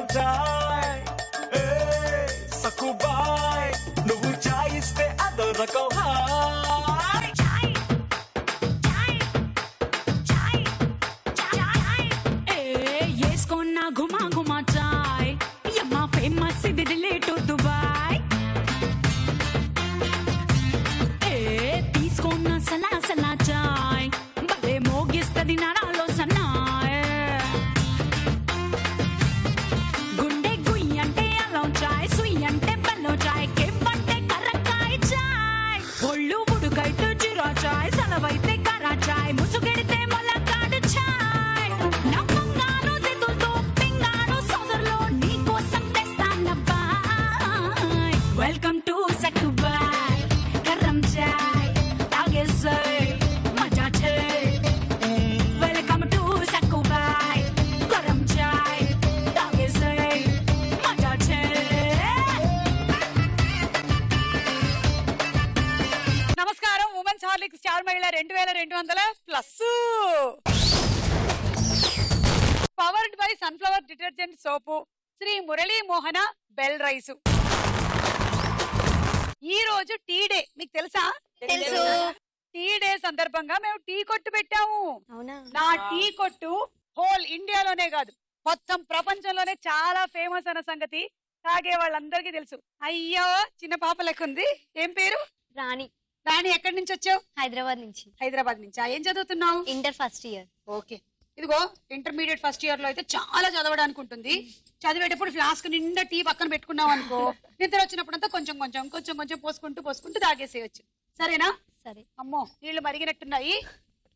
కర్రం చాయ్ సక్కుబాయ్ నువ్వు చాయ్ ఇస్తే అదో రకం హాయ్ ఏస్కొన్నా ఘుమా ఘుమా చాయ్ యమ్మా ఫేమస్ ఇది ఢిల్లీ టు దుబాయ్ తీసుకున్న సలా సలా చాయ్ భలే మోగిస్తది నరాలో సన్నాయ్ గుండె గుయ్యి అంటే అల్లం చాయ్ సుయ్యి అంటే బెల్లం చాయ్ కెవ్వంటే కర్రకాయ చాయ్ ఒళ్ళు ఉడుకైతే జీరా చాయ్ సలవైతే కరా చాయ్ ముసుగెడితే మొలకాడు చాయ్ నవ్వంగాను జిద్దుతో పింగాను సోదరులో నీకోసం తెస్తానబ్బాయ్ వెల్కమ్ టు సక్కుబాయ్ కర్రం చాయ్ తాగేసాయ్ మజా చాయ్ వెల్కమ్ టు సక్కుబాయ్ కర్రం చాయ్ తాగేసాయ్ మజా చాయ్. నమస్కారం. ఉమెన్స్ హార్లిక్స్ స్టార్ మహిళ 2200+ powered by sunflower detergent soap Shri Murali Mohana bell rice. ఈ రోజు టీ డే, మీకు తెలుసా? తెలుసు. టీ డే సందర్భంగా మేము టీ కొట్టు పెట్టాము. అవునా? నా టీ కొట్టు హోల్ ఇండియాలోనే కాదు, మొత్తం ప్రపంచంలోనే చాలా ఫేమస్ అన్న సంగతి తాగే వాళ్ళందరికీ తెలుసు. అయ్యో, చిన్న పాప లెక్క ఉంది. ఏం పేరు? రాణి. రాణి, ఎక్కడి నుంచి వచ్చావు? హైదరాబాద్ నుంచి. హైదరాబాద్ నుంచా? ఏం చదువుతున్నావు? Inter first year. ఓకే. ఇదిగో ఇంటర్మీడియట్ ఫస్ట్ ఇయర్ లో అయితే చాలా చదవడానికి ఉంటుంది. చదివేటప్పుడు ఫ్లాస్క్ నిండా టీ పక్కన పెట్టుకున్నావు అనుకో, నిద్ర వచ్చినప్పుడంతా కొంచెం కొంచెం కొంచెం కొంచెం పోసుకుంటూ తాగేసేయచ్చు. సరేనా? సరే. అమ్మో, నీళ్లు మరిగినట్టున్నాయి.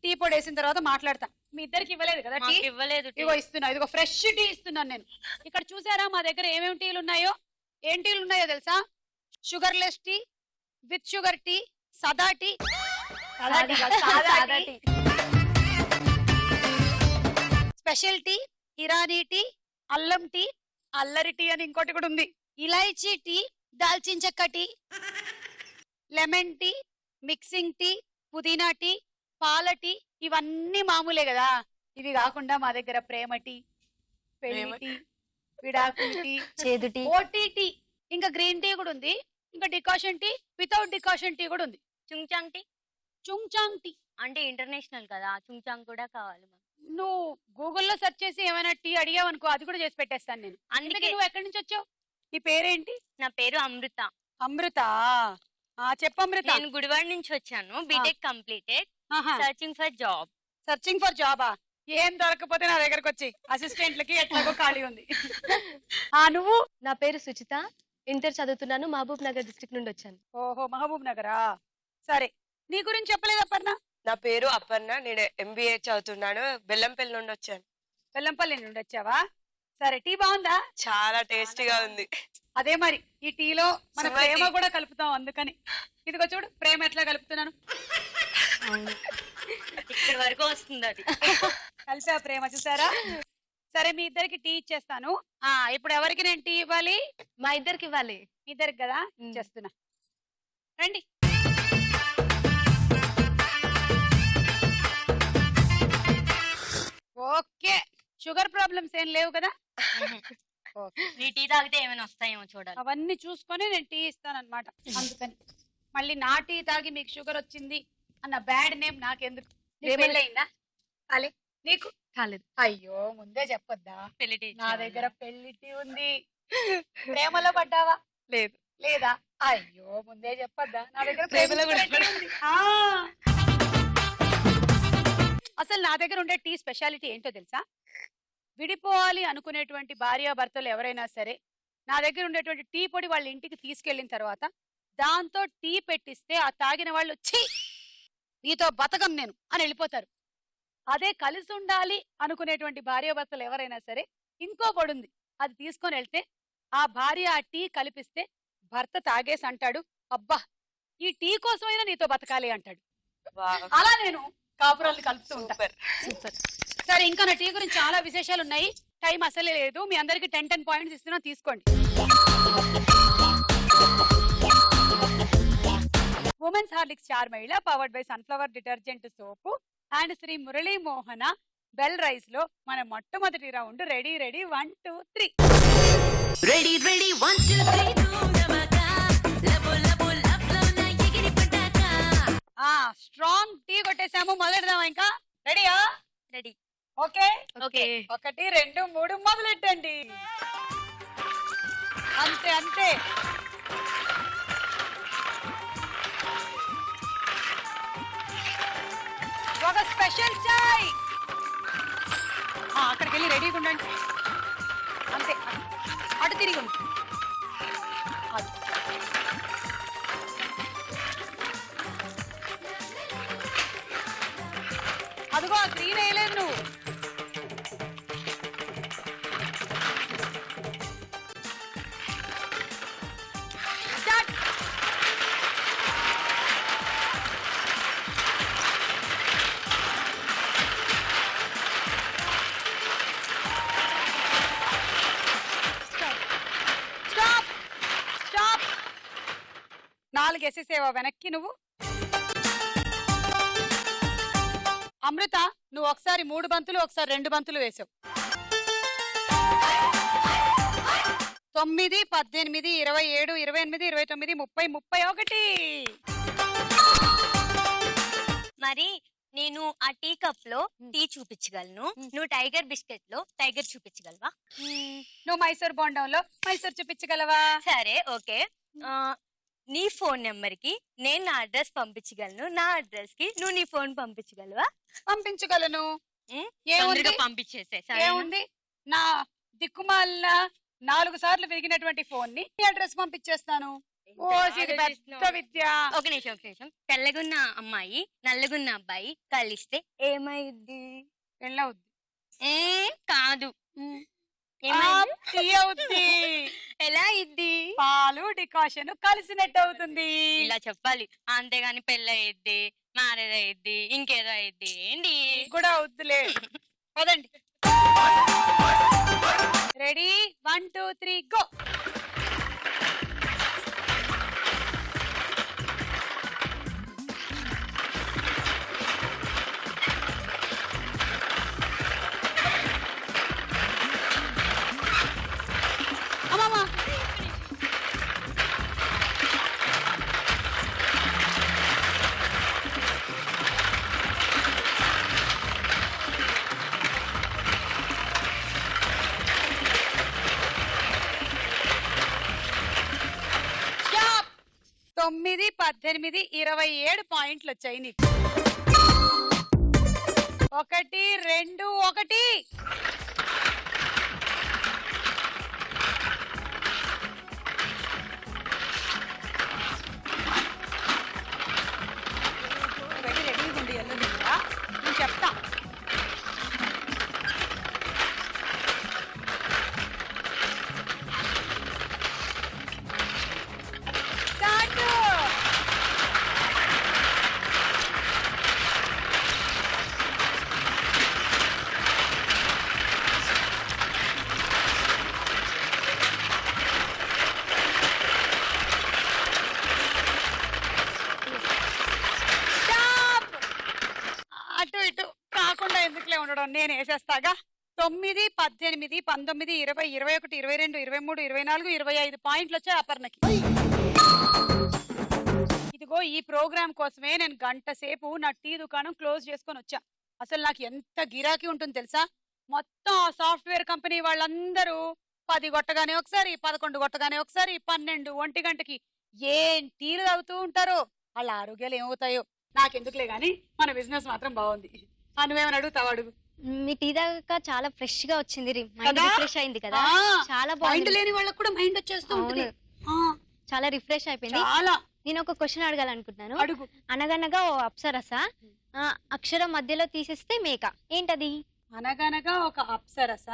టీ పొడి వేసిన తర్వాత మాట్లాడతా. మీ ఇద్దరికి ఇవ్వలేదు కదా టీ? ఇవ్వలేదు. ఇదిగో ఇస్తున్నా. ఇదిగో ఫ్రెష్ టీ ఇస్తున్నాను నేను. ఇక్కడ చూసారా మా దగ్గర ఏమేమి టీలు ఉన్నాయో? ఏం టీలు ఉన్నాయో తెలుసా? Sugarless tea, with sugar tea, సదా tea, special tea, Irani tea, అల్లం టీ, అల్లరి టీ అని ఇంకోటి కూడా ఉంది, ఇలాచీ టీ, దాల్చిన చెక్క tea, lemon tea, mixing tea, పుదీనా టీ, పాల టీ. ఇవన్నీ మామూలే కదా. ఇవి కాకుండా మా దగ్గర ప్రేమ టీ, పెళ్లి టీ, విడాకుల టీ, చేదు టీ, ఓటీ టీ, ఇంకా గ్రీన్ టీ కూడా ఉంది. ఇంకా decoction tea, without decoction tea కూడా ఉంది. చుంచాంగ్ టీ. చుంచాంగ్ టీ అంటే ఇంటర్నేషనల్ కదా, చుంచాంగ్ కూడా కావాలి మాకు. నువ్వు గూగుల్లో సెర్చ్ చేసి ఏమైనా టీ అడిగావు అనుకో, అది కూడా చేసి పెట్టేస్తాను నేను. అందుకే నువ్వు ఎక్కడి నుంచి వచ్చావు? నీ పేరేంటి? నా పేరు అమృత. అమృత. చెప్పు అమృత. నేను గుడివాడ నుంచి వచ్చాను. BTech completed. Searching for job. Searching for జాబా? ఏం దొరకపోతే నా దగ్గరకు వచ్చి అసిస్టెంట్లకి ఎట్లాగో ఖాళీ ఉంది. నువ్వు? నా పేరు సుచిత. ఇంటర్ చదువుతున్నాను. మహబూబ్ నగర్ డిస్ట్రిక్ట్ నుండి వచ్చాను. ఓహో, మహబూబ్ నగరా? సరే, నీ గురించి చెప్పలేదు అపర్ణ. నా పేరు అపర్ణ. నేను MBA చదువుతున్నాను. బెల్లంపల్లి నుండి వచ్చాను. బెల్లంపల్లి నుండి వచ్చావా? సరే, టీ బాగుందా? చాలా టేస్టీగా ఉంది. అదే మరి, ఈ టీలో మన ప్రేమ కూడా కలుపుతాం, అందుకని. ఇదిగో చూడు, ప్రేమ ఎట్లా కలుపుతున్నాను. ఇక్కడ వరకు వస్తుంది అది. కలిపా ప్రేమ, చూసారా? సరే, మీ ఇద్దరికి టీ ఇచ్చేస్తాను. ఇప్పుడు ఎవరికి నేను టీ ఇవ్వాలి? మా ఇద్దరికి ఇవ్వాలి. మీ ఇద్దరికి కదా ఇచ్చేస్తున్నా. రండి. ఓకే, షుగర్ ప్రాబ్లమ్స్ ఏం లేవు కదా? నీ టీ తాగితే ఏమైనా వస్తాయేమో చూడాలి. అవన్నీ చూసుకొని నేను టీ ఇస్తాను అనమాట. అందుకని మళ్ళీ నా టీ తాగి మీకు షుగర్ వచ్చింది అన్న బ్యాడ్ నేమ్ నాకెందుకు? పెళ్ళయిందా? అలే, నీకు కాలేదు. అయ్యో, ముందే చెప్పొద్దా? పెళ్లి టీ నా దగ్గర పెళ్లి టీ ఉంది. ప్రేమలో పడ్డావా? లేదు. లేదా? అయ్యో, ముందే చెప్పొద్దా? నా దగ్గర ప్రేమలో కూడా టీ ఉంది. అసలు నా దగ్గర ఉండే టీ స్పెషాలిటీ ఏంటో తెలుసా? విడిపోవాలి అనుకునేటువంటి భార్యాభర్తలు ఎవరైనా సరే నా దగ్గర ఉండేటువంటి టీ పొడి వాళ్ళ ఇంటికి తీసుకెళ్లిన తర్వాత దాంతో టీ పెట్టిస్తే ఆ తాగిన వాళ్ళు ఛీ నీతో బతకం నేను అని వెళ్ళిపోతారు. అదే కలిసి ఉండాలి అనుకునేటువంటి భార్యాభర్తలు ఎవరైనా సరే ఇంకో పొడి ఉంది, అది తీసుకొని వెళ్తే ఆ భార్య ఆ టీ కలిపిస్తే భర్త తాగేసి అంటాడు, అబ్బా ఈ టీ కోసమైనా నీతో బతకాలి అంటాడు. అలా నేను కాపురాలు కలుపుతూ ఉంటాను. సరే, ఇంకా నా టీ గురించి చాలా విశేషాలు ఉన్నాయి. టైం అసలే లేదు. మీ అందరికి 10 పాయింట్స్ ఇస్తున్నా, తీసుకోండి. ఉమెన్స్ హార్లిక్స్ స్టార్ మహిళ powered by sunflower detergent soap and Sri Murali Mohana bell rice లో మన మొట్టమొదటి round ready 1 2 3 ready 1 2 3 strong tea కొట్టేసాము. మొదలెడదామా? ఇంకా రెడీయా? రెడీ. Okay okay. 1 2 3 మొదలెట్టండి. అంతే అంతే. ఒక స్పెషల్ చాయ్. అక్కడికి వెళ్ళి రెడీగా ఉండండి. అంతే, అటు తిరిగి ఉండు. అది. అదిగో ఆ గ్రీన్ వేయలేదు నువ్వు. స్టార్ట్. Stop stop. 4 వేసేసేవా వెనక్కి నువ్వు? అమృత, నువ్వు ఒకసారి 3 బంతులు, ఒకసారి 2 బంతులు వేసావు. 9 18 27 28 29 30 31. మరి నేను ఆ టీ కప్ లో టీ చూపించగలను, నువ్వు టైగర్ బిస్కెట్ లో టైగర్ చూపించగలవా? నువ్వు మైసూర్ బోండంలో మైసూర్ చూపించగలవా? సరే ఓకే. నీ ఫోన్ నెంబర్ కి నేను నా అడ్రస్ పంపించగలను, నా అడ్రస్ కి నువ్వు నీ ఫోన్ పంపించగలవా? పంపించగలను. తొందరగా పంపించేసే. ఏముంది, నా దిక్కుమాలిన 4 సార్లు విరిగినటువంటి ఫోన్ ని నీ అడ్రస్ పంపించేస్తాను. ఓ, ఇది పెద్ద విద్య. ఒక నిమిషం. తెల్లగున్న అమ్మాయి నల్లగున్న అబ్బాయి కలిస్తే ఏమైద్ది? వెళ్ళవుద్ది. కాదు, అవుద్ది. ఎలా ఇద్ది? పాలు డికాషన్ కలిసినట్టు అవుతుంది. ఇలా చెప్పాలి, అంతేగాని పెళ్ళయిద్ది, మ్యారేజ్ అయిద్ది, ఇంకేదో అయిద్ది. ఏంటి కూడా అవుద్దులే. పదండి. Ready 1 2 3 go. అమ్మమ్మ, స్టాప్. 9 18 27 పాయింట్లు వచ్చాయి నీకు. 1 2 1. రెడీగా ఉండి వెళ్ళదా? నేను చెప్తా. స్టార్ట్. అటు ఇటు కాకుండా ఎందుకులే ఉండడం, నేను వేసేస్తాగా. 9 18 19 20 21 22 23 24 25 పాయింట్లు వచ్చాయి అపర్ణకి. ఇదిగో ఈ ప్రోగ్రామ్ కోసమే నేను గంట సేపు నా టీ దుకాణం క్లోజ్ చేసుకొని వచ్చా. అసలు నాకు ఎంత గిరాకీ ఉంటుంది తెలుసా? మొత్తం ఆ సాఫ్ట్వేర్ కంపెనీ వాళ్ళందరూ 10 కొట్టగానే ఒకసారి, 11 కొట్టగానే ఒకసారి, 12 1 గంటకి ఏం టీలు తాగుతూ ఉంటారో. వాళ్ళ ఆరోగ్యాలు ఏమవుతాయో నాకెందుకులే గాని మన బిజినెస్ మాత్రం బాగుంది. నువ్వేమని అడుగుతావు? అడుగు. మీ టీ దాకా చాలా ఫ్రెష్ గా వచ్చింది, మైండ్ కదా? రిఫ్రెష్ అయింది కదా. చాలా మైండ్ బాగుంది. లేని వాళ్ళకి కూడా మైండ్ వచ్చేస్తూ ఉంటుంది. చాలా రిఫ్రెష్ అయిపోయింది. చాలా. నేను ఒక క్వశ్చన్ అడగాలనుకుంటున్నాను. అడుగు. అనగనగా ఓ అప్సరస అక్షరం మధ్యలో తీసేస్తే మేక, ఏంటది? అనగనగా ఒక అప్సరస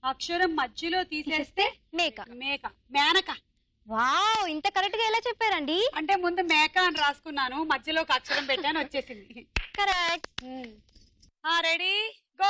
అక్షరం మధ్యలో తీసేస్తే మేక. మేక. మేనక. వావ్, ఇంత కరెక్ట్ గా ఎలా చెప్పారండి? అంటే ముందు మేక అని రాసుకున్నాను, మధ్యలో ఒక అక్షరం పెట్టాను, వచ్చేసింది. కరెక్ట్. Ready go.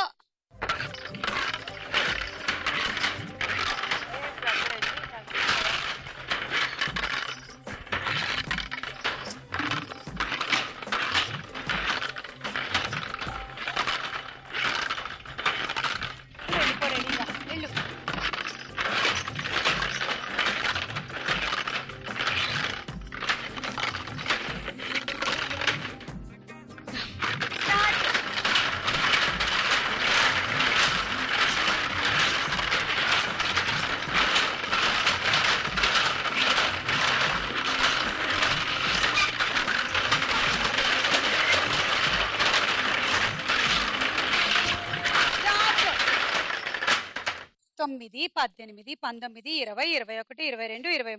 9, 18, 19, 20, 21, 22, 23,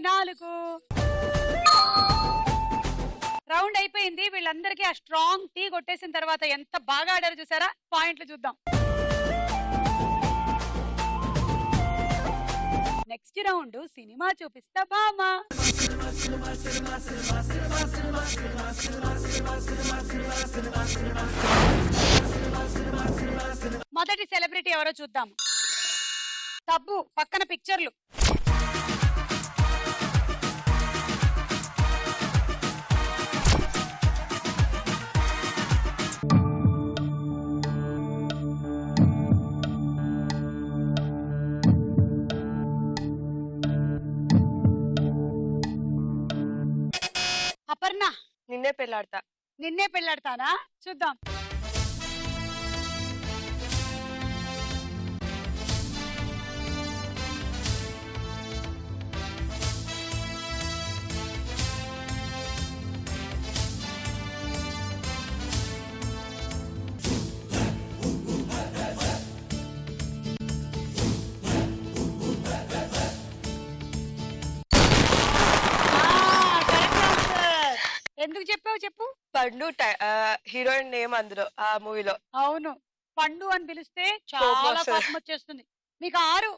24. రౌండ్ అయిపోయింది. వీళ్ళందరికీ ఆ స్ట్రాంగ్ టీ కొట్టేసిన తర్వాత ఎంత బాగా ఆడారు చూసారా? పాయింట్లు చూద్దాం. నెక్స్ట్ రౌండ్ సినిమా చూపిస్తా బామా. మొదటి సెలబ్రిటీ ఎవరో చూద్దాం. తబ్బు పక్కన పిక్చర్లు. అపర్ణ నిన్నే పెళ్ళాడతా. నిన్నే పెళ్ళాడతానా? చూద్దాం. ఎందుకు చెప్పావు చెప్పు? పండు హీరోయిన్ నేమ్ అందులో ఆ మూవీలో. అవును, పండు అని పిలిస్తే చాలా వస్తది. కోపం వచ్చేస్తుంది. మీకు 6.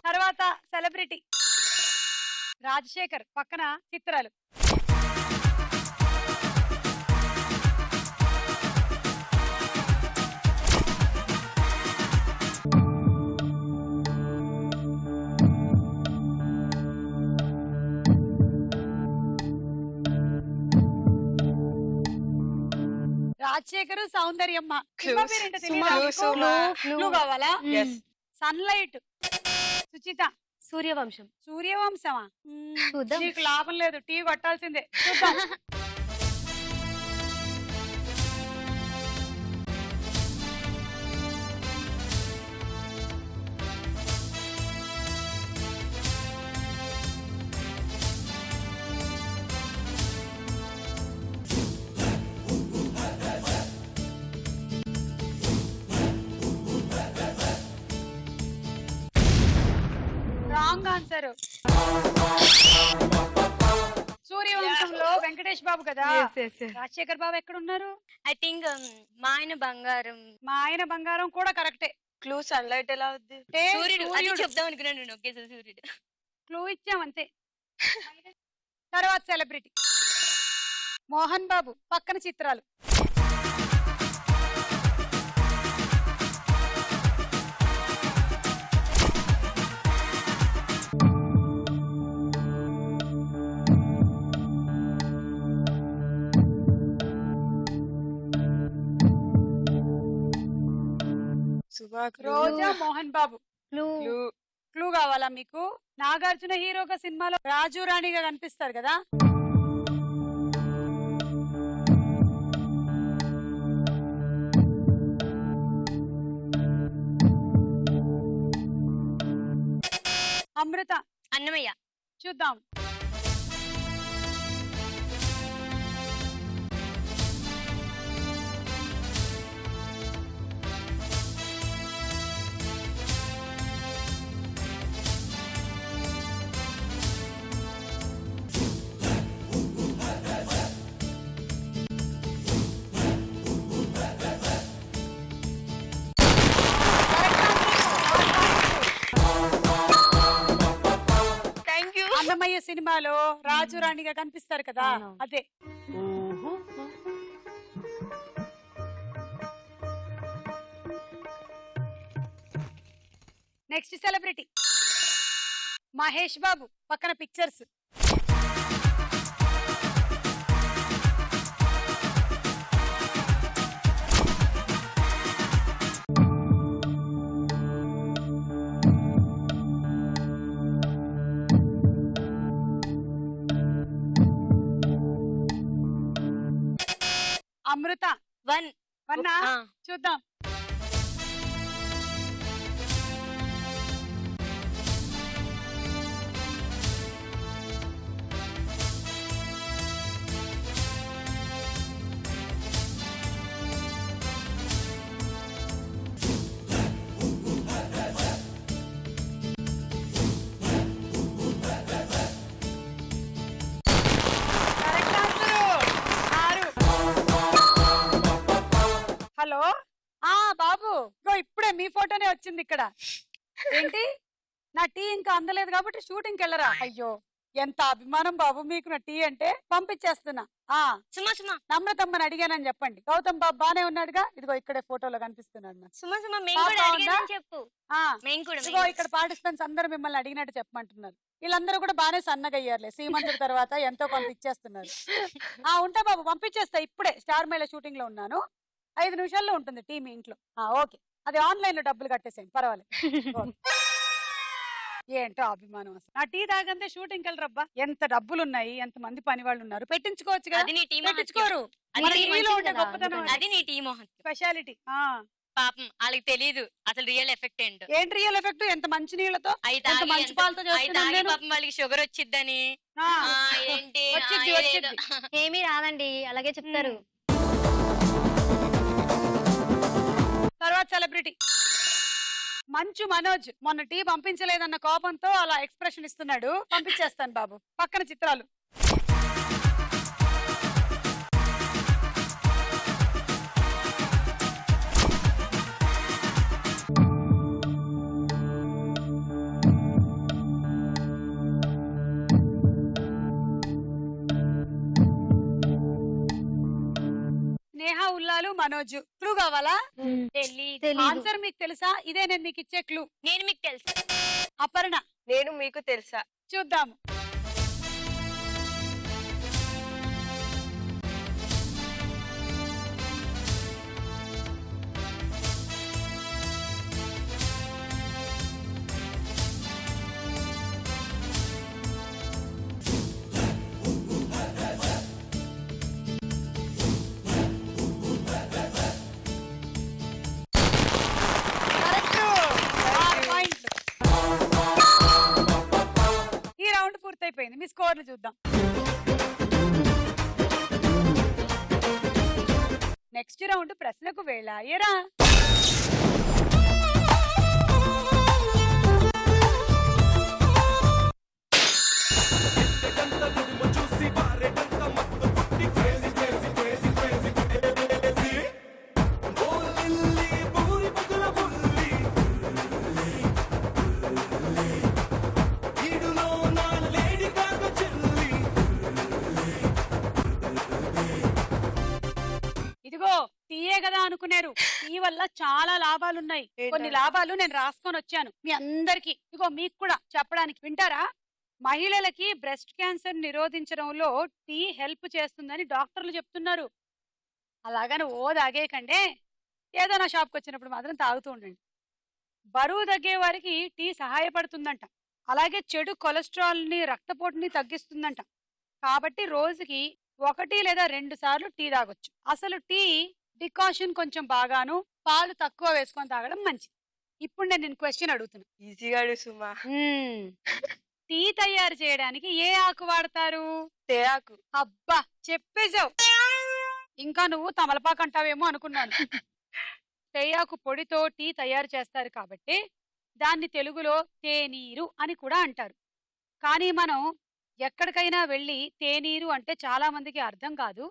తర్వాత సెలబ్రిటీ రాజశేఖర్ పక్కన చిత్రాలు. రాజశేఖర్, సౌందర్యమ్మ. సినిమా పేరేంటో తెలీదా సుమా. మీకు? క్లూ కావాలా? Yes. సన్లైట్. సుచిత. సూర్యవంశం. సూర్యవంశమా? చూద్దాం. నీకు లాభం లేదు, టీ కొట్టాల్సిందే. చూద్దాం. Wrong answer. సూర్యవంశంలో వెంకటేష్ బాబు కదా. రాజశేఖర్ బాబు ఎక్కడ ఉన్నారు? ఐ థింక్ మా ఆయన బంగారం. మా ఆయన బంగారం కూడా కరెక్టే. క్లూ సన్లైట్ ఎలా అవుద్ది? అంటే సూర్యుడు అది సూర్యుడు. చెప్దాం అనుకున్నాను నేను. ఓకే సూర్యుడు. క్లూ ఇచ్చాం అంతే. తర్వాత సెలబ్రిటీ మోహన్ బాబు పక్కన చిత్రాలు. సుమా. రోజా, మోహన్ బాబు. క్లూ. క్లూ కావాలా మీకు? నాగార్జున హీరోగా సినిమాలో రాజు రాణిగా కనిపిస్తారు కదా. అమృత. అన్నమయ్య. చూద్దాం. Thank you. అన్నమయ్య సినిమాలో రాజు రాణిగా కనిపిస్తారు కదా, అదే. నెక్స్ట్ సెలబ్రిటీ మహేష్ బాబు పక్కన పిక్చర్స్. అమృత. 1. వన్నా చూద్దాం. హలో ఆ బాబు ఇగో ఇప్పుడే మీ ఫోటోనే వచ్చింది ఇక్కడ. ఏంటి నా టీ ఇంకా అందలేదు కాబట్టి షూటింగ్కి వెళ్ళరా? అయ్యో ఎంత అభిమానం బాబు మీకు నా టీ అంటే. పంపించేస్తున్నా. ఆ సుమా సుమా నమ్రతమ్మని అడిగానని చెప్పండి. గౌతమ్ బాబు బానే ఉన్నాడుగా? ఇదిగో ఇక్కడే ఫోటోలో కనిపిస్తున్నాడు నాకు. సుమా సుమా మేము పాప కూడా ఉందా? అడిగానని చెప్పు. ఆ మేము కూడా ఇదిగో ఇక్కడ పార్టిసిపెంట్స్ అందరూ మిమ్మల్ని అడిగినట్టు చెప్పమంటున్నారు. వీళ్ళందరూ కూడా బానే సన్నగా అయ్యారులే. సీమంతుడి తర్వాత ఎంతో కొంత ఇచ్చేస్తున్నారు. ఆ ఉంటా బాబు, పంపించేస్తా ఇప్పుడే. స్టార్ మేళ షూటింగ్ లో ఉన్నాను. 5 నిమిషాల్లో ఉంటుంది టీ మీ ఇంట్లో. ఓకే, అది ఆన్లైన్ లో డబ్బులు కట్టేసేయండి, పర్వాలేదు. ఓకే. ఏంటో అభిమానం అసలు. నా టీ తాగంతే షూటింగ్ వెళ్ళరబ్బా. ఎంత డబ్బులు ఉన్నాయి, ఎంత మంది పని వాళ్ళు ఉన్నారు. పెట్టించుకోవచ్చు కదా, అది నీ టీం పెట్టించుకోరు. అది మన నీ టీలో ఉండే మంచిది గొప్పతనం కదా, అది నీ టీ మోహన్ స్పెషాలిటీ. పాపం వాళ్ళకి తెలియదు అసలు రియల్ ఎఫెక్ట్ ఏంటో. ఏంటి రియల్ ఎఫెక్ట్? ఎంత మంచి నీళ్ళతో, అయి ఎంత తాగి మంచి పాలతో అయి చేస్తున్నాను తాగి నేను. పాపం వాళ్ళకి షుగర్ వచ్చిద్దని. ఆ, ఏంటి వచ్చిద్ది, ఏదేదో. ఏమీ రాదండి, అలాగే చెప్తారు. తర్వాత సెలబ్రిటీ మంచు మనోజ్ మొన్న టీ పంపించలేదన్న కోపంతో అలా ఎక్స్ప్రెషన్ ఇస్తున్నాడు. పంపించేస్తాను బాబు. పక్కన చిత్రాలు. నేహా ఉల్లాలు మనోజ్. క్లూ కావాలా? తెలీదు. ఆన్సర్ మీకు తెలుసా? ఇదే నేను మీకు ఇచ్చే క్లూ. నేను మీకు తెలుసు. అపర్ణ. నేను మీకు తెలుసా? చూద్దాము. ఈ రౌండ్ పూర్తయిపోయింది. మీ స్కోర్లు చూద్దాం. నెక్స్ట్ రౌండ్ ప్రశ్నకు వేళాయరా. ఇదిగో టీయే కదా అనుకున్నారు. టీ వల్ల చాలా లాభాలున్నాయి. కొన్ని లాభాలు నేను రాసుకొని వచ్చాను మీ అందరికి. ఇదిగో మీకు కూడా చెప్పడానికి, వింటారా? మహిళలకి బ్రెస్ట్ క్యాన్సర్ నిరోధించడంలో టీ హెల్ప్ చేస్తుందని డాక్టర్లు చెప్తున్నారు. అలాగని తాగేయకండే. ఏదో నా షాప్కి వచ్చినప్పుడు మాత్రం తాగుతూ ఉండండి. బరువు తగ్గే వారికి టీ సహాయపడుతుందంట. అలాగే చెడు కొలెస్ట్రాల్ ని, రక్తపోటుని తగ్గిస్తుందంట. కాబట్టి రోజుకి 1 లేదా 2 సార్లు టీ తాగొచ్చు. అసలు టీ డికాషన్ కొంచెం బాగాను, పాలు తక్కువ వేసుకొని తాగడం మంచిది. ఇప్పుడు నేను క్వశ్చన్ అడుగుతున్నా. ఈజీగా అడుగు సుమా. టీ తయారు చేయడానికి ఏ ఆకు వాడతారు? తేయాకు. అబ్బా చెప్పేశావు. ఇంకా నువ్వు తమలపాకు అంటావేమో అనుకున్నాను. తేయాకు పొడితో టీ తయారు చేస్తారు కాబట్టి దాన్ని తెలుగులో తేనీరు అని కూడా అంటారు. కానీ మనం ఎక్కడికైనా వెళ్ళి తేనీరు అంటే చాలా మందికి అర్థం కాదు.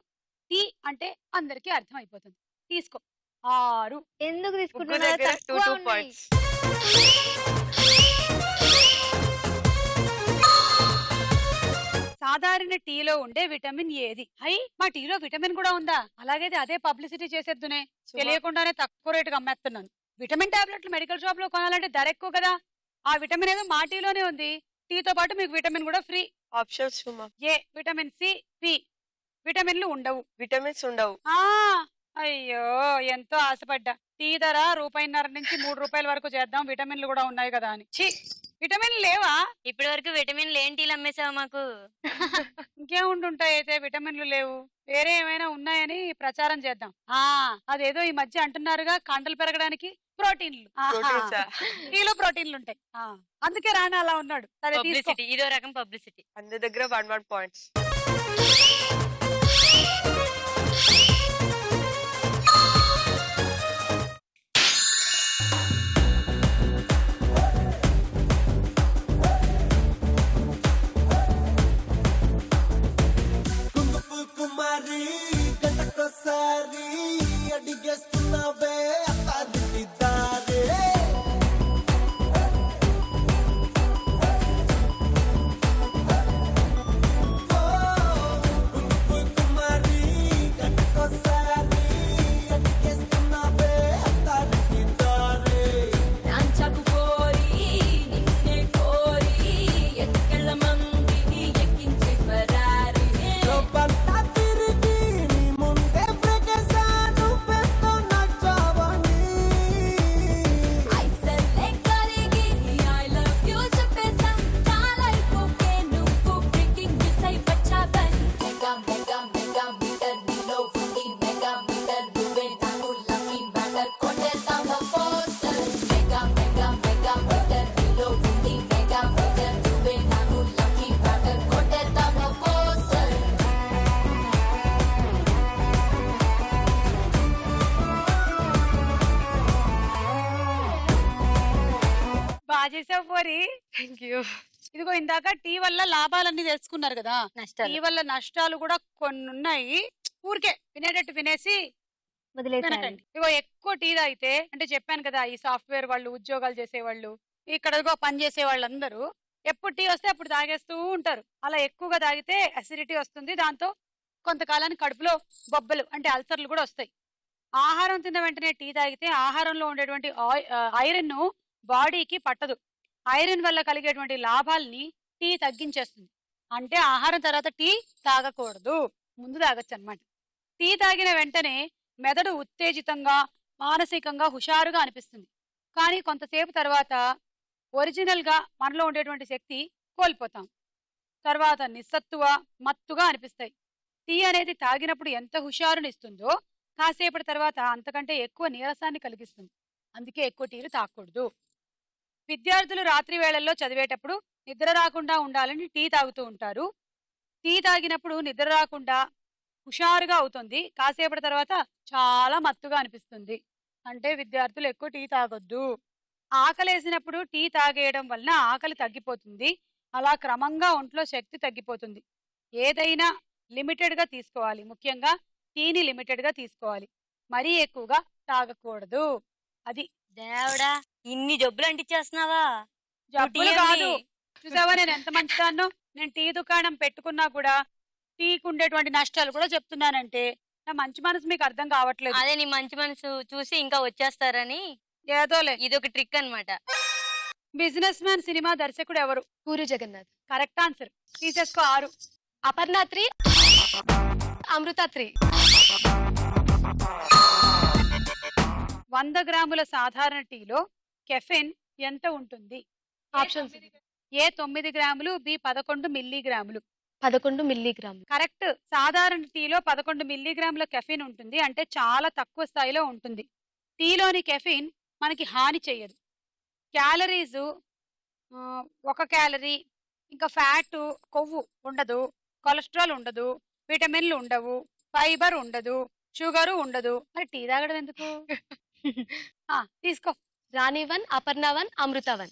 టీ అంటే అందరికీ అర్థం అయిపోతుంది. తీసుకో 6. ఎందుకు ముగ్గురు తీసుకుంటున్నారు? దగ్గర 2 తక్కువ 2 ఉన్నాయి. పాయింట్స్. సాధారణ టీలో ఉండే విటమిన్ ఏది? మా టీలో విటమిన్ కూడా ఉందా? అలాగైతే అదే పబ్లిసిటీ చేసేద్దునే. తెలియకుండానే తక్కువ రేటుకి అమ్మేస్తున్నాను. విటమిన్ టాబ్లెట్లు మెడికల్ షాప్ లో కొనాలంటే ధర ఎక్కువ కదా. ఆ విటమిన్ ఏదో మా టీలోనే ఉంది. టీతో పాటు మీకు విటమిన్ కూడా ఫ్రీ. ఆప్షన్స్ సుమా. ఏ, విటమిన్ సి, పి. విటమిన్లు ఉండవు. విటమిన్స్ ఉండవు. అయ్యో ఎంతో ఆశపడ్డా. టీ ధర ₹1.5 నుంచి ₹3 వరకు చేద్దాం, విటమిన్లు కూడా ఉన్నాయి కదా అని. ఛీ, విటమిన్లు లేవా? ఇప్పటి వరకు విటమిన్లు ఏంటి అమ్మేసావు మాకు? ఇంకేముంటుంటాయి అయితే విటమిన్లు లేవు. వేరే ఏమైనా ఉన్నాయని ప్రచారం చేద్దాం. అదేదో ఈ మధ్య అంటున్నారుగా, కండలు పెరగడానికి ప్రోటీన్లు. ప్రోటీన్సా? టీలో ప్రోటీన్లు ఉంటాయి. అందుకే రాణా అలా ఉన్నాడు. సరే తీసుకో. పబ్లిసిటీ, ఇదో రకం పబ్లిసిటీ. అందరి దగ్గర 1 పాయింట్స్. కుమారి గంటకోసారి అడిగేస్తున్నా బాగా చేసావు పోరి. Thank you. ఇదిగో ఇందాక టీ వల్ల లాభాలన్నీ తెలుసుకున్నారు కదా, టీ నష్టాలు వల్ల నష్టాలు కూడా కొన్ని ఉన్నాయి. ఊరికే వినేటట్టు వినేసి వదిలేసారు. వినకండి. ఇగో ఎక్కువ టీ తాగితే, అంటే చెప్పాను కదా, ఈ సాఫ్ట్వేర్ వాళ్ళు, ఉద్యోగాలు చేసేవాళ్ళు, ఇక్కడ పని చేసే వాళ్ళందరూ ఎప్పుడు టీ వస్తే అప్పుడు తాగేస్తూ ఉంటారు. అలా ఎక్కువగా తాగితే అసిడిటీ వస్తుంది. దాంతో కొంతకాలానికి కడుపులో బొబ్బలు అంటే అల్సర్లు కూడా వస్తాయి. ఆహారం తిన్న వెంటనే టీ తాగితే ఆహారంలో ఉండేటువంటి ఐరన్ బాడీకి పట్టదు. ఐరన్ వల్ల కలిగేటువంటి లాభాల్ని టీ తగ్గించేస్తుంది. అంటే ఆహారం తర్వాత టీ తాగకూడదు, ముందు తాగొచ్చు అనమాట. టీ తాగిన వెంటనే మెదడు ఉత్తేజితంగా, మానసికంగా హుషారుగా అనిపిస్తుంది. కానీ కొంతసేపు తర్వాత ఒరిజినల్ గా మనలో ఉండేటువంటి శక్తి కోల్పోతాం. తర్వాత నిస్సత్తువ, మత్తుగా అనిపిస్తాయి. టీ అనేది తాగినప్పుడు ఎంత హుషారునిస్తుందో కాసేపటి తర్వాత అంతకంటే ఎక్కువ నీరసాన్ని కలిగిస్తుంది. అందుకే ఎక్కువ టీలు తాగకూడదు. విద్యార్థులు రాత్రి వేళల్లో చదివేటప్పుడు నిద్ర రాకుండా ఉండాలని టీ తాగుతూ ఉంటారు. టీ తాగినప్పుడు నిద్ర రాకుండా హుషారుగా అవుతుంది. కాసేపటి తర్వాత చాలా మత్తుగా అనిపిస్తుంది. అంటే విద్యార్థులు ఎక్కువ టీ తాగొద్దు. ఆకలేసినప్పుడు టీ తాగేయడం వలన ఆకలి తగ్గిపోతుంది. అలా క్రమంగా ఒంట్లో శక్తి తగ్గిపోతుంది. ఏదైనా లిమిటెడ్ గా తీసుకోవాలి. ముఖ్యంగా టీని లిమిటెడ్ గా తీసుకోవాలి. మరీ ఎక్కువగా తాగకూడదు. అది దేవుడా, ఇన్ని జబ్బులు అంటించేస్తున్నావా? జబ్బులు టీ కాదు. అమ్మి. చూసావా నేను ఎంత మంచిదాన్నో. నేను టీ దుకాణం పెట్టుకున్నా కూడా టీకి ఉండేటువంటి నష్టాలు కూడా చెప్తున్నానంటే నా మంచి మనసు మీకు అర్థం కావట్లేదు. అదే నీ మంచి మనసు చూసి ఇంకా వచ్చేస్తారని ఏదోలే. ఇది ఒక ట్రిక్ అన్నమాట. బిజినెస్ మ్యాన్ సినిమా దర్శకుడు ఎవరు? పూరి జగన్నాథ్. Correct answer. తీసేసుకో 6. అపర్ణ 3, అమృత 3. 100 గ్రాముల సాధారణ టీలో కెఫిన్ ఎంత ఉంటుంది? ఆప్షన్స్: ఏ 9 గ్రాములు, బి 11 మిల్లీగ్రాములు. 11 మిల్లీగ్రాములు. కరెక్ట్. సాధారణ టీలో 11 మిల్లీగ్రాముల కెఫిన్ ఉంటుంది. అంటే చాలా తక్కువ స్థాయిలో ఉంటుంది. టీలోని కెఫిన్ మనకి హాని చేయదు. క్యాలరీస్ 1 క్యాలరీ, ఇంకా ఫ్యాట్, కొవ్వు ఉండదు, కొలెస్ట్రాల్ ఉండదు, విటమిన్లు ఉండవు, ఫైబర్ ఉండదు, షుగరు ఉండదు. మరి టీ తాగడం ఎందుకు? తీసుకో. రాణి 1, అపర్ణ 1, అమృత 1.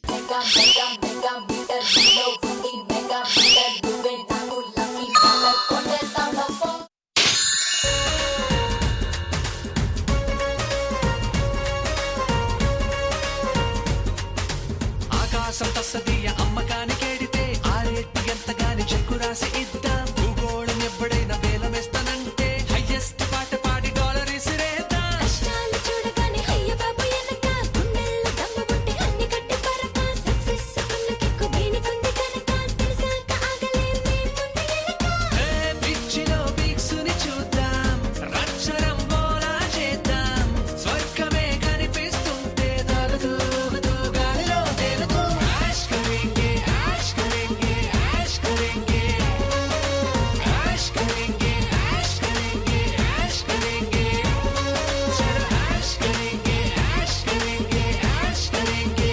ఆకాశం తస్సదీయ అమ్మకానికేడితే ఆరేట్టు ఎంతగాని చెక్కు రాసి ఇద్దాం. భూగోళం ఎప్పుడైనా వేలమేస్తానంటే హైయెస్ట్ పాట పాడి డాలర్ ఇసిరేద్దాం. ఏ పిచ్చిలో వీక్సుని చూద్దాం, రచ్చరం బోలా చేద్దాం. స్వర్గమే కనిపిస్తుంటే దగదూగుతూ గాలిలో తేలుతూ యాష్ కరేంగే, యాష్ కరేంగే, యాష్ కరేంగే, యాష్ కరేంగే, యాష్ కరేంగే, యాష్ కరేంగే, చలో యాష్ కరేంగే, యాష్ కరేంగే, యాష్ కరేంగే,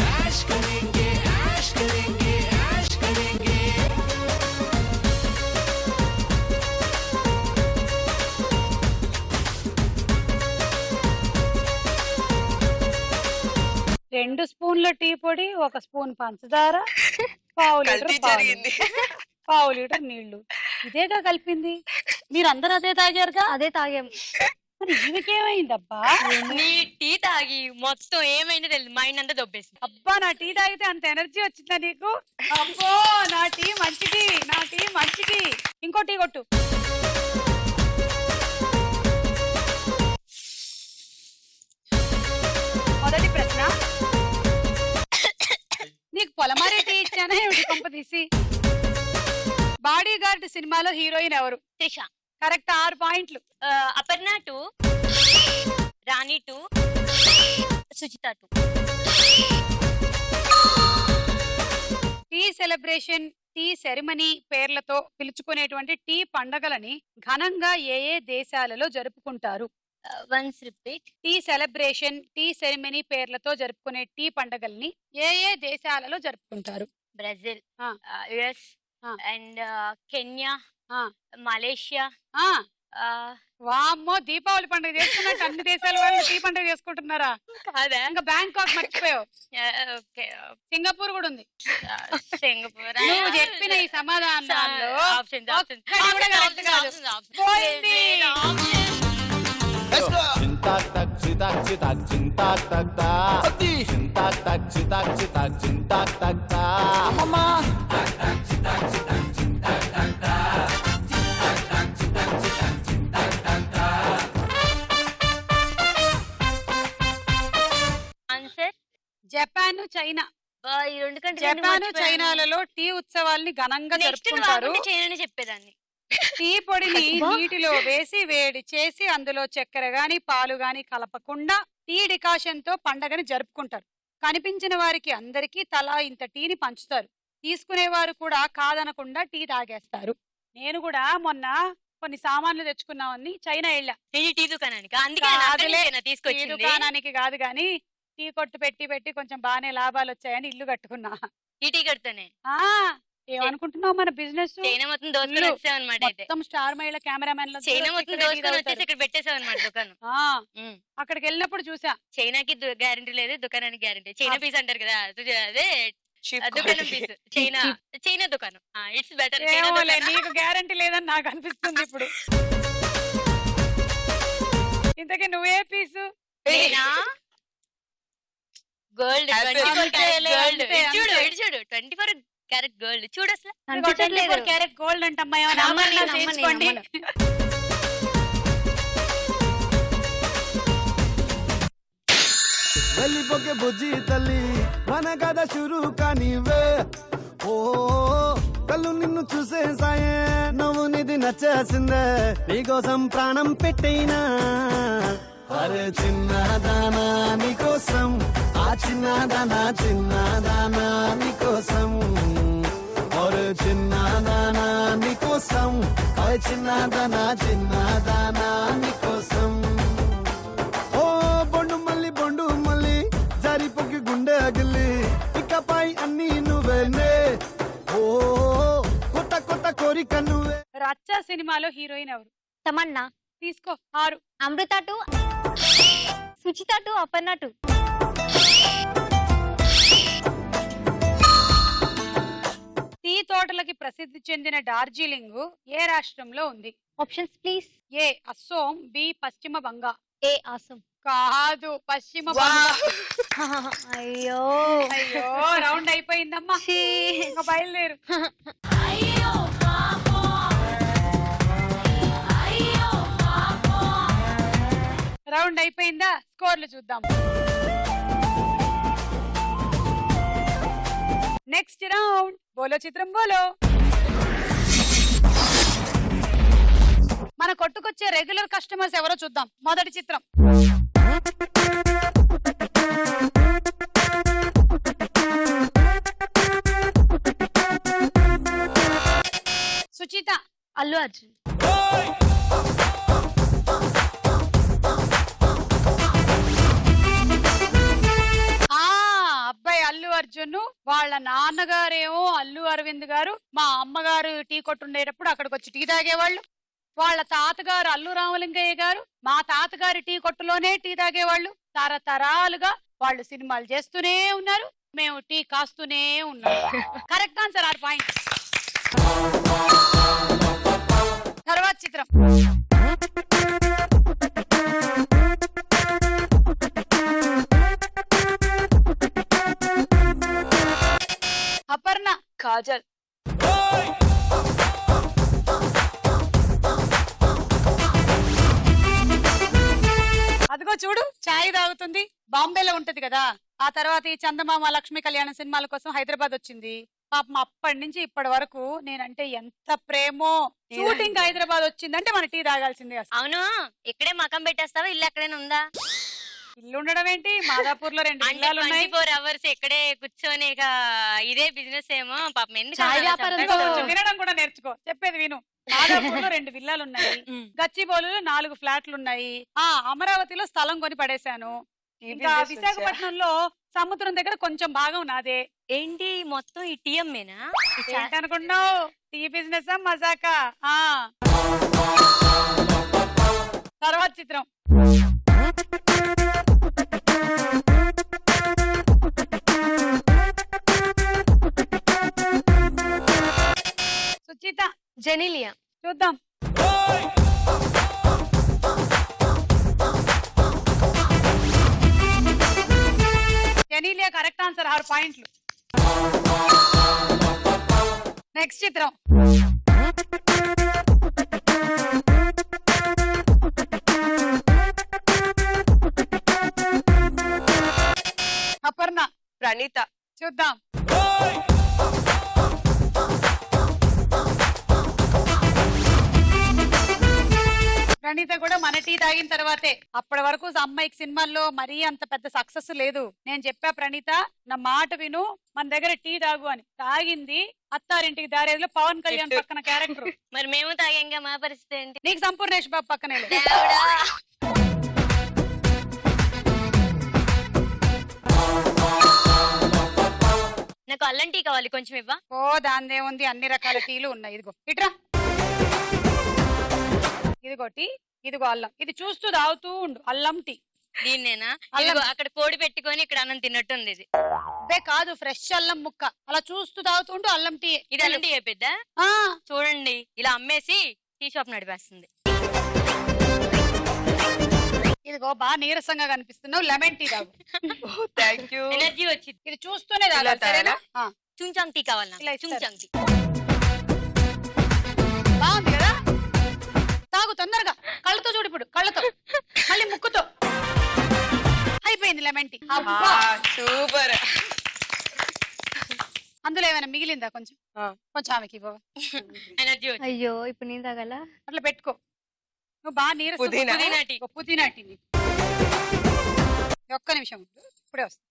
యాష్ కరేంగే, యాష్ కరేంగే, యాష్ కరేంగే. రెండు స్పూన్ల టీ పొడి, 1 స్పూన్ పంచదార, పావు లీటర్ కల్తీ పాలు, జరిగింది. పావు లీటర్ నీళ్లు. ఇదేగా కలిపింది. మీరందరూ అదే తాగారుగా. అదే తాగాం. మరి ఈమెకేమైందబ్బా? నీ టీ తాగి మొత్తం ఏమైందో తెలియదు, మైండ్ అంతా దొబ్బేసి. అబ్బా, నా టీ తాగితే అంత ఎనర్జీ వచ్చిందా నీకు? అబ్బో, నా టీ మంచి టీ, నా టీ మంచి టీ. ఇంకో టీ కొట్టు. మొదటి ప్రశ్న, నీకు పొలమారే టీ ఇచ్చానా ఏమిటి కొంప తీసి? బాడీ గార్డ్ సినిమాలో హీరోయిన్ ఎవరు? త్రిష. కరెక్ట్. 6 పాయింట్లు. Aparna 2, Rani 2, Suchita 2. Tea celebration, tea ceremony పేర్లతో పిలుచుకునేటువంటి టీ పండగలని ఘనంగా ఏ ఏ దేశాలలో జరుపుకుంటారు? Once repeat. Tea celebration, tea ceremony పేర్లతో జరుపుకునే టీ పండగల్ని ఏ ఏ దేశాలలో జరుపుకుంటారు? బ్రెజిల్, ఆ. యుఎస్ ఆ. అండ్ కెన్యా, ఆ. మలేషియా, ఆ వామ్మో దీపావళి పండుగ చేసుకున్నట్టు అన్ని దేశాల వాళ్ళు టీ పండుగ చేసుకుంటున్నారా? కాదా? ఇంకా బ్యాంకాక్ మర్చిపోయావు, ఓకే. సింగపూర్ కూడా ఉంది. సింగపూర్. నువ్వు చెప్పిన ఈ సమాధానాల్లో ఆప్షన్ ఒక్కటి కూడా correct కాదు. పోయింది. చింతాక్ తక్ చితాక్ చితాక్ చింతాక్ తక్ తా చింతాక్ తక్ చితాక్ చితాక్ చింతాక్ తక్ తా అమ్మమ్మా ఆన్సర్ జపాన్, చైనా. ఈ రెండు కంటే జపాన్, చైనాలలో టీ ఉత్సవాల్ని ఘనంగా నెక్స్ట్ జరుపుకుంటారు. చైనా చెప్పేదాన్ని. టీ పొడిని నీటిలో వేసి వేడి చేసి అందులో చక్కెర గాని పాలు గాని కలపకుండా టీ డికాషన్ తో పండగని జరుపుకుంటారు. కనిపించిన వారికి అందరికీ తలా ఇంత టీని పంచుతారు. తీసుకునేవారు కూడా కాదనకుండా టీ తాగేస్తారు. నేను కూడా మొన్న కొన్ని సామాన్లు తెచ్చుకున్నామని చైనా వెళ్ళా. టీ దుకాణానికి. అందుకే కాదులే, టీ తీసుకొచ్చింది. దుకాణానికి కాదు గాని టీ కొట్టు పెట్టి పెట్టి కొంచెం బాగానే లాభాలు వచ్చాయని ఇల్లు కట్టుకున్నా. టీ కడుతానే. ఆ ఏమనుకుంటున్నావు మన బిజినెస్? చైనా మొత్తం దోసుకొని వచ్చావు అనమాట. అయితే మొత్తం స్టార్ మహిళ కెమెరామెన్ చైనా మొత్తం దోసుకొని వచ్చేసి ఇక్కడ పెట్టేసావు అనమాట దుకాణం. అక్కడికి వెళ్ళినప్పుడు చూసా. చైనాకి గ్యారంటీ లేదు, దుకాణానికి గ్యారంటీ. చైనా పీస్ అంటారు కదా, అదే దుకాణం పీస్. చైనా చైనా దుకాణం. It's better. నీకు గ్యారంటీ లేదని నాకు అనిపిస్తుంది ఇప్పుడు. ఇంతకీ నువ్వే పీసు? గోల్డ్. అంతే, 24 క్యారెట్ గోల్డ్. అంతే, చూడు అంతే. ఇటు చూడు, 24 క్యారెట్ గోల్డ్. చూడు అసలు. 24 క్యారెట్ గోల్డ్ అంటమ్మా. ఏమైనా ఆభరణాలు చేయించుకోండి. వెళ్ళిపోకే బుజ్జి తల్లి మన కథ షురు కానివే. ఓ కళ్ళు నిన్ను చూసేసాయే, నువ్వు నిధి నచ్చేసిందే, నీకోసం ప్రాణం పెట్టైనా. అరే చిన్నదానా నీకోసం, ఆ చిన్నదానా చిన్నదానా నీకోసం. ఒరే చిన్నదానా నీకోసం, ఆ చిన్నదానా చిన్నదానా నీకోసం. ఓ బొండు మళ్ళీ జారిపోకి గుండె అగిలి, ఇకపై అన్ని నువ్వేనే. ఓ కొత్త కొత్త కోరిక నువ్వే. రచ్చ సినిమాలో హీరోయిన్ ఎవరు? తమన్నా. తీసుకో 6. Amrutha two, Suchitha two, Aparna two. Tea తోటలకి ప్రసిద్ధి చెందిన డార్జిలింగ్ ఏ రాష్ట్రంలో ఉంది? Options please. A Assam, B Paschim Banga. A awesome. కాదు, పశ్చిమ బంగా. అయ్యో అయ్యో రౌండ్ అయిపోయిందమ్మా. ఇంకా బయలుదేరు. రౌండ్ అయిపోయిందా? స్కోర్లు చూద్దాం. నెక్స్ట్ రౌండ్ బోలో చిత్రం బోలో. మన కొట్టుకొచ్చే రెగ్యులర్ కస్టమర్స్ ఎవరో చూద్దాం. మొదటి చిత్రం. సుచిత. అల్లు అర్జున్. అబ్బాయి అల్లు అర్జున్, వాళ్ళ నాన్నగారేమో అల్లు అరవింద్ గారు. మా అమ్మగారు టీ కొట్టుండేటప్పుడు అక్కడికి వచ్చి టీ తాగేవాళ్ళు. వాళ్ళ తాతగారు అల్లు రామలింగయ్య గారు మా తాతగారి టీ కొట్టులోనే టీ తాగేవాళ్ళు. తరతరాలుగా వాళ్ళు సినిమాలు చేస్తూనే ఉన్నారు, మేము టీ కాస్తూనే ఉన్నాం. Correct answer 6 point. తర్వాత చిత్రం. అపర్ణ. కాజల్. అదిగో చూడు, చాయ్ తాగుతుంది. బాంబేలో ఉంటది కదా. ఆ తర్వాత ఈ చందమామ లక్ష్మీ కళ్యాణ సినిమాల కోసం హైదరాబాద్ వచ్చింది. పాపం అప్పటి నుంచి ఇప్పటి వరకు నేనంటే ఎంత ప్రేమో. షూటింగ్ హైదరాబాద్ వచ్చిందంటే మన టీ తాగాల్సిందే. అసలు అవును, ఇక్కడే మకం పెట్టేస్తావా? ఇల్లు ఎక్కడైనా ఉందా? ఇల్లు ఉండడం ఏంటి, మాదాపూర్ లో 2 విల్లాలు ఉన్నాయి. 24 hours ఇక్కడే కూర్చొని ఇక ఇదే బిజినెస్ ఏమో. పాపం ఎందుకు చాయ్ వ్యాపారంతో కొంచెం వినడం కూడా నేర్చుకో. చెప్పేది విను. మాదాపూర్ లో 2 విల్లాలు ఉన్నాయి. గచ్చిబౌలిలో 4 ఫ్లాట్లు ఉన్నాయి. అమరావతిలో స్థలం కొని పడేశాను. ఇంకా విశాఖపట్నంలో సముద్రం దగ్గర కొంచెం భాగం నాదే. ఏంటి మొత్తం ఈ టీఎంఏనా? ఏంటనుకున్నావు? టీ బిజినెస్ మజాకా. తర్వాత చిత్రం. సుచిత జెనిలియా. చూద్దాం. జెనీలియా కరెక్ట్ ఆన్సర్, 6 పాయింట్లు. నెక్స్ట్ చిత్రం. అపర్ణ. ప్రణీత. చూద్దాం. ప్రణీత కూడా మన టీ తాగిన తర్వాతే. అప్పటి వరకు అమ్మాయికి సినిమాల్లో మరీ అంత పెద్ద సక్సెస్ లేదు. నేను చెప్పా ప్రణీత నా మాట విను, మన దగ్గర టీ తాగు అని. తాగింది అత్తారింటికి దారేదిలో పవన్ కళ్యాణ్ పక్కన క్యారెక్టర్. మరి మేము తాగాంగా, మా పరిస్థితి ఏంటి? నీకు సంపూర్ణేష్ బాబు పక్కనే లేదు. దేవుడా. నాకు అల్లం టీ కావాలి, కొంచెం ఇవ్వా? ఓ దాందేముంది, అన్ని రకాల టీలు ఉన్నాయి. ఇదిగో ఇట్రా. ఇదిగో టీ, ఇదిగో అల్లం. ఇది చూస్తూ తాగుతూ ఉండు. అల్లం టీ. దీన్నేనా? అల్లం. ఇదిగో అక్కడ కోడి పెట్టుకొని ఇక్కడ అన్నం తిన్నట్టుంది ఇది. అదే కాదు, ఫ్రెష్ అల్లం ముక్క. అలా చూస్తూ తాగుతూ ఉంటూ అల్లం టీ. ఇది అల్లం టీ పెద్ద. ఆ, చూడండి, ఇలా అమ్మేసి టీ షాప్ నడిపేస్తుంది. ఇదిగో బాగా నీరసంగా కనిపిస్తున్నావు, లెమన్ టీ తాగు. Thank you. ఎనర్జీ వచ్చింది. ఇది చూస్తూనే తాగాలి, ఇలా సరేనా? ఆ, చుంచాంగ్ టీ కావాలి ఇలా నాకు. ఇస్తారు. చుంచాంగ్ టీ. బాగుంది కదా? తాగు తొందరగా. కళ్ళతో చూడు ఇప్పుడు, కళ్ళతో, మళ్ళీ ముక్కుతో. అయిపోయింది లెమన్ టీ. అబ్బా, సూపర్. అందులో ఏమైనా మిగిలిందా? కొంచెం కొంచెం ఆమెకి ఇవ్వవా? ఎనర్జీ వచ్చింది. అయ్యో ఇప్పుడు నేను తాగల. అట్లా పెట్టుకో. నువ్వు బాగా నీరసం. పుదీనా. పుదీనా టీ. ఓ, పుదీనా టీ నీకు. ఒక్క నిమిషం ఉండు, ఇప్పుడే వస్తా.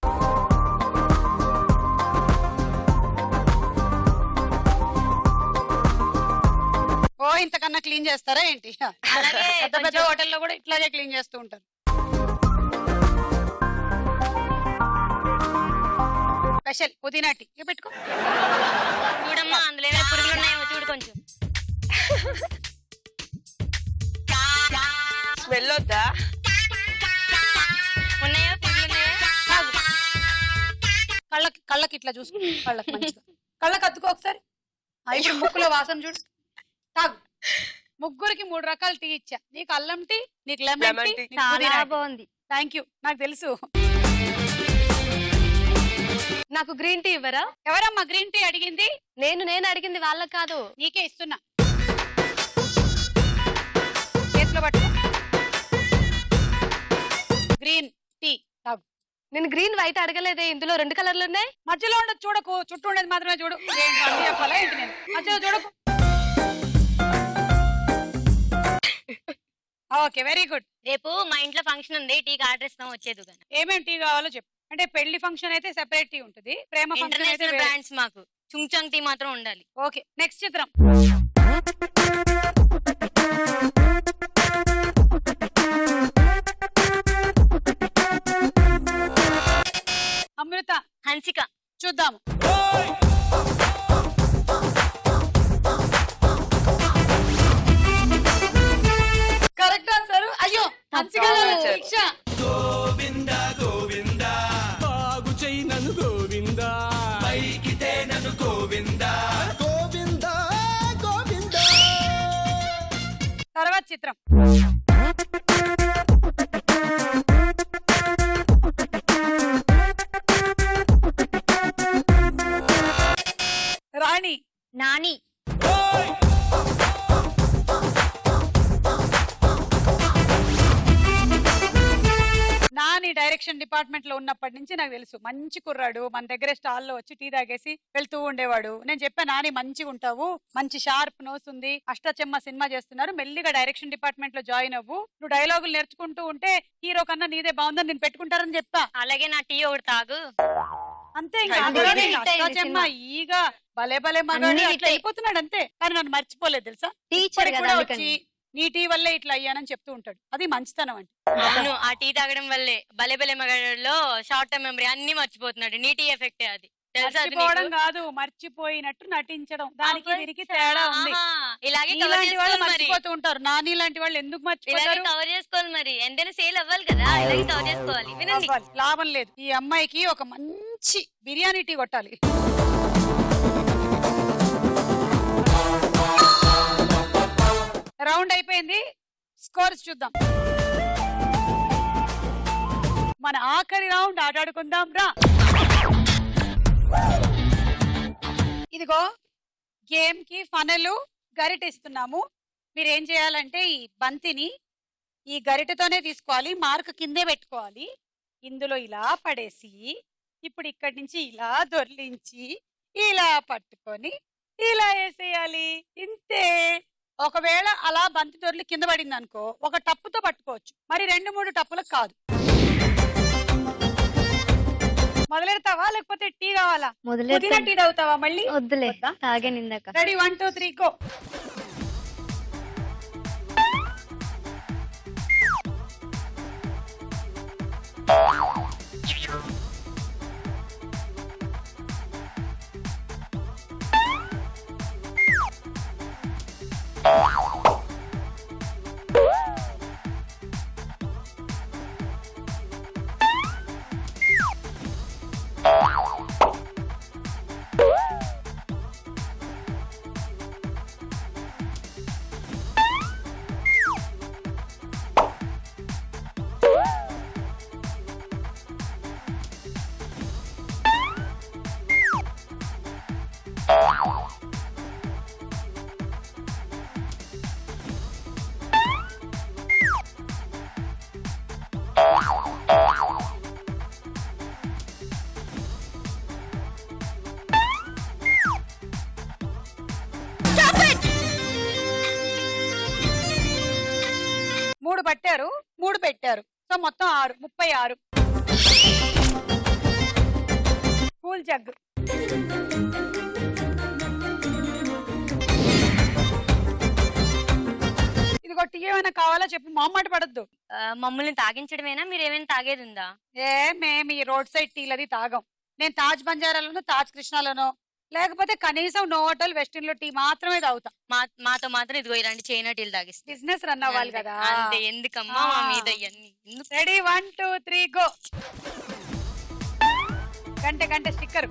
ఓ ఇంతకన్నా క్లీన్ చేస్తారా ఏంటి? అలాగే పెద్ద పెద్ద కొంచెం- హోటల్లో కూడా ఇట్లాగే క్లీన్ చేస్తూ ఉంటారు. స్పెషల్ పుదీనా టీ. ఇవి పెట్టుకో. చూడమ్మా, అందులో ఏమైనా పురుగులు ఉన్నాయేమో చూడు కొంచెం. స్మెల్ వద్దా? ఉన్నాయా పురుగులు ఉన్నాయా? తాగు. కళ్ళకి ఇట్లా చూసుకో. కళ్ళకి మంచిగా కళ్ళకి అద్దుకో ఒకసారి. ఇప్పుడు ముక్కులో వాసన చూడు. తాగు. ముగ్గురికి 3 రకాల టీ ఇచ్చా. నీకు అల్లం టీ, నీకు లెమన్ Lemon టీ, tea. నీకు చాలా పుదీనా టీ. బాగుంది. థ్యాంక్ యూ, నాకు తెలుసు. నాకు గ్రీన్ టీ ఇవ్వరా? ఎవరమ్మా గ్రీన్ టీ అడిగింది? నేను అడిగింది వాళ్ళకి కాదు. నీకే ఇస్తున్నా. చేతిలో పట్టు. గ్రీన్ టీ తాగు. నేను గ్రీన్ వైట్ అడగలేదే, ఇందులో 2 కలర్లు ఉన్నాయి. మధ్యలో ఉండదు చూడకు, చుట్టూ ఉండేది మాత్రమే చూడు. ఏంటి అన్నీ చెప్పాలా ఏంటి నేను? మధ్యలో చూడకు. Okay, very good. రేపు మా ఇంట్లో ఫంక్షన్ ఉంది, టీకి ఆర్డర్ ఇస్తాం, వచ్చేది కానీ. ఏమేం టీ కావాలో చెప్పు. అంటే పెళ్లి ఫంక్షన్ అయితే సెపరేట్ టీ ఉంటుంది, ప్రేమ ఫంక్షన్ అయితే ఇంటర్నేషనల్ వేరే. బ్రాండ్స్ మాకు. చుంచాంగ్ టీ మాత్రం ఉండాలి. ఓకే, నెక్స్ట్ చిత్రం. అమృత. హన్సిక. చూద్దాము. Correct answer. అయ్యో, హన్సిక గారు, శిక్ష. బాగు చెయ్యి నన్ను గోవిందా, పైకితే నన్ను గోవిందా, గోవిందా గోవిందా. తర్వాత చిత్రం. రాణి. నాని. నాని డైరెక్షన్ డిపార్ట్మెంట్ లో ఉన్నప్పటి నుంచి నాకు తెలుసు. మంచి కుర్రాడు, మన దగ్గర స్టాల్లో వచ్చి టీ తాగేసి వెళ్తూ ఉండేవాడు. నేను చెప్పా నాని మంచిగా ఉంటావు, మంచి షార్ప్ నోస్ ఉంది, అష్టచెమ్మ సినిమా చేస్తున్నారు, మెల్లిగా డైరెక్షన్ డిపార్ట్మెంట్ లో జాయిన్ అవ్వు, నువ్వు డైలాగులు నేర్చుకుంటూ ఉంటే హీరో కన్నా నీదే బాగుందని నేను పెట్టుకుంటారని చెప్తా. అలాగే నా టీ ఒకటి తాగు. అంతే. ఇంకా Hit అందులోనే అయింది అష్టాచెమ్మ ఈగ భలే భలే మగాడు అన్ని అట్లా hit వెళ్ళిపోతున్నాడు అంతే. కానీ నన్ను మర్చిపోలేదు తెలుసా. టీచర్ ఇప్పటికి కదా కూడా అందుకని. వచ్చి నీ టీ వల్లే ఇట్లా అయ్యానని చెప్తూ ఉంటాడు. అది మంచితనం అంటే. అవును, ఆ టీ తాగడం వల్లే బలే బలే మగాడిలో షార్ట్ టర్మ్ మెమరీ అన్ని మర్చిపోతున్నాడు. నీ టీ ఎఫెక్టే అది. తెలుసా అది మర్చిపోవడం నీకు? కాదు, మర్చిపోయినట్టు నటించడం. దానికి దీనికి తేడా ఉంది. ఆహా, ఇలాగే కవర్ నీలాంటి వాళ్ళు చేసుకోవాలి మరి. మర్చిపోతూ ఉంటారు. నాని లాంటి వాళ్ళు ఎందుకు ఇలాగే మర్చిపోతారు? కవర్ చేసుకోవాలి మరి. ఎంతైనా సేల్ అవ్వాలి కదా, ఇలాగే కవర్ చేసుకోవాలి. వినండి. అవ్వాలి. లాభం లేదు. ఈ అమ్మాయికి ఒక మంచి బిర్యానీ టీ కొట్టాలి. రౌండ్ అయిపోయింది. స్కోర్స్ చూద్దాం. మన ఆఖరి రౌండ్ ఆటాడుకుందాం రా. ఇదిగో గేమ్ కి ఫనలు గరిట ఇస్తున్నాము. మీరు ఏం చేయాలంటే ఈ బంతిని ఈ గరిటతోనే తీసుకోవాలి, మార్క్ కిందే పెట్టుకోవాలి. ఇందులో ఇలా పడేసి ఇప్పుడు ఇక్కడి నుంచి ఇలా దొర్లించి ఇలా పట్టుకొని ఇలా వేసేయాలి. ఇంతే. ఒకవేళ అలా బంతి దొర్లి కింద పడింది అనుకో, ఒక టప్పుతో పట్టుకోవచ్చు, మరి 2-3 టప్పులకు కాదు. మొదలెడతావా లేకపోతే టీ కావాలా? పుదీనా టీ తాగుతావా మళ్ళీ? వద్దులే, వద్దా? తాగాను ఇందాక. Ready 1 2 3 go. మూడు పట్టారు, 3 పెట్టారు. సో మొత్తం 6, 36. Cool jug. ఇదిగో టీ ఏమైనా కావాలా చెప్పు, మొహమాట పడద్దు. మమ్మల్ని తాగించడమేనా, మీరు ఏమైనా తాగేది ఉందా? మేము ఈ రోడ్ సైడ్ టీలది తాగం. నేను తాజ్ బంజారాలోనో తాజ్ కృష్ణాలోనో లేకపోతే కనీసం నోవోటల్ వెస్టిన్ లో టీ మాత్రమే తాగుతా. మాతో మాత్రం ఇదిగో ఇలాంటి చైనా టీలు తాగిస్తాం. బిజినెస్ రన్ అవ్వాలి కదా. అంతే, ఎందుకమ్మా మా మీద ఇవన్నీ ఎందుకు? Ready 1 2 3 go. గంట స్టిక్కర్.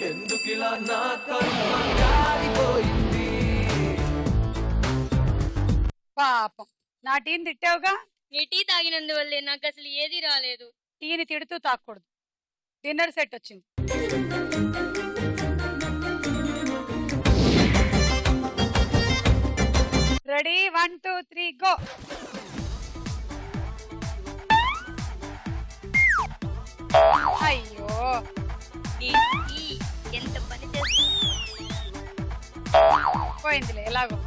ఎందుకిలా నా కర్మ కాలిపోయింది. పాపం నా టీని తిట్టావుగా. నీ టీ తాగినందువల్లే నాకు అసలు ఏది రాలేదు. టీని తిడుతూ తాకూడదు. డిన్నర్ సెట్ వచ్చింది. Ready 1 2 3 go. అయ్యో నీ టీ ఎంత పని చేస్తుంది. పోయిందిలే ఎలాగో.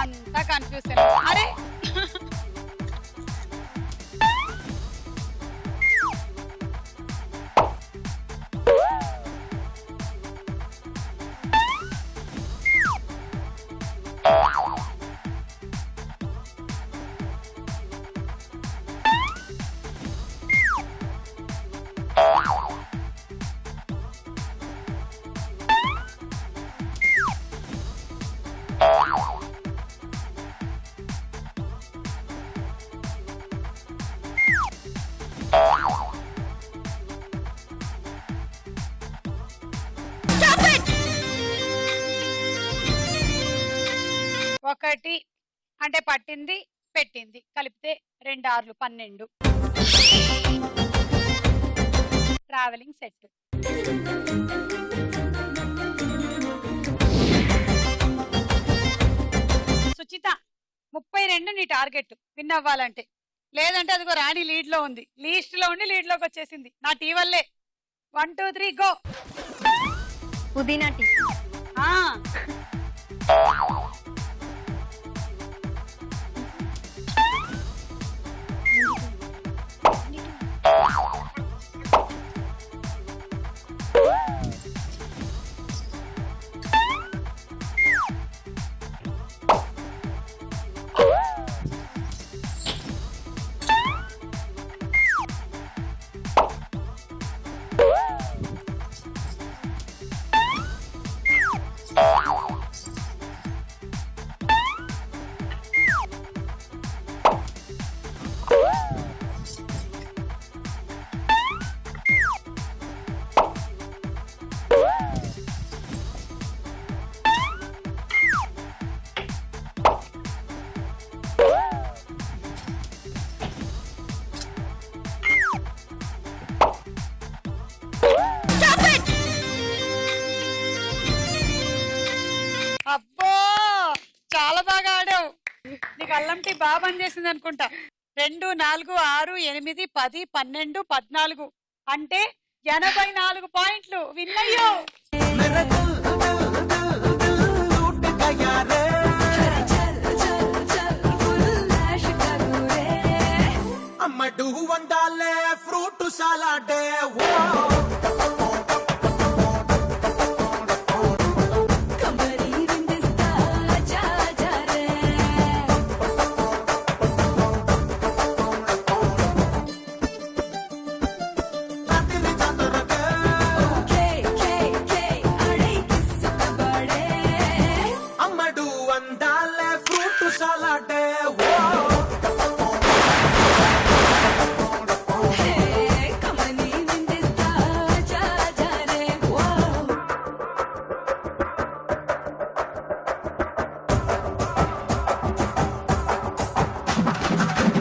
అంతా కన్ఫ్యూజన్. అరే 1 అంటే పట్టింది పెట్టింది కలిపితే 2 6 12 ట్రావెలింగ్ సెట్. సుచిత 32 నీ టార్గెట్ విన్ అవ్వాలంటే, లేదంటే అదిగో రాణి లీడ్ లో ఉంది, లీస్ట్ లో ఉండి లీడ్ లోకి వచ్చేసింది నా టీ వల్లే. 1 2 3 గో. పుదీనా టీ. అబ్బో చాలా బాగా ఆడావు. నీకు అల్లం టీ బాగా పనిచేసింది అనుకుంటా. 2 4 6 8 10 12 14 అంటే 84 పాయింట్లు విన్ అయ్యావు. मेरा दिल दिल दिल दिल लूट गया रे అమ్మడు వండాలే ఫ్రూట్ సలాడే ఓ అమ్మడు వండాలే ఫ్రూట్ సలాడే ఓ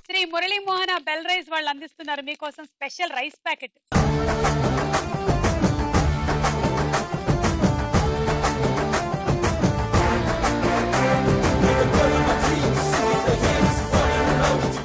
శ్రీ మురళీ మోహన బెల్ రైస్ వాళ్ళు అందిస్తున్నారు మీకోసం స్పెషల్ రైస్ ప్యాకెట్.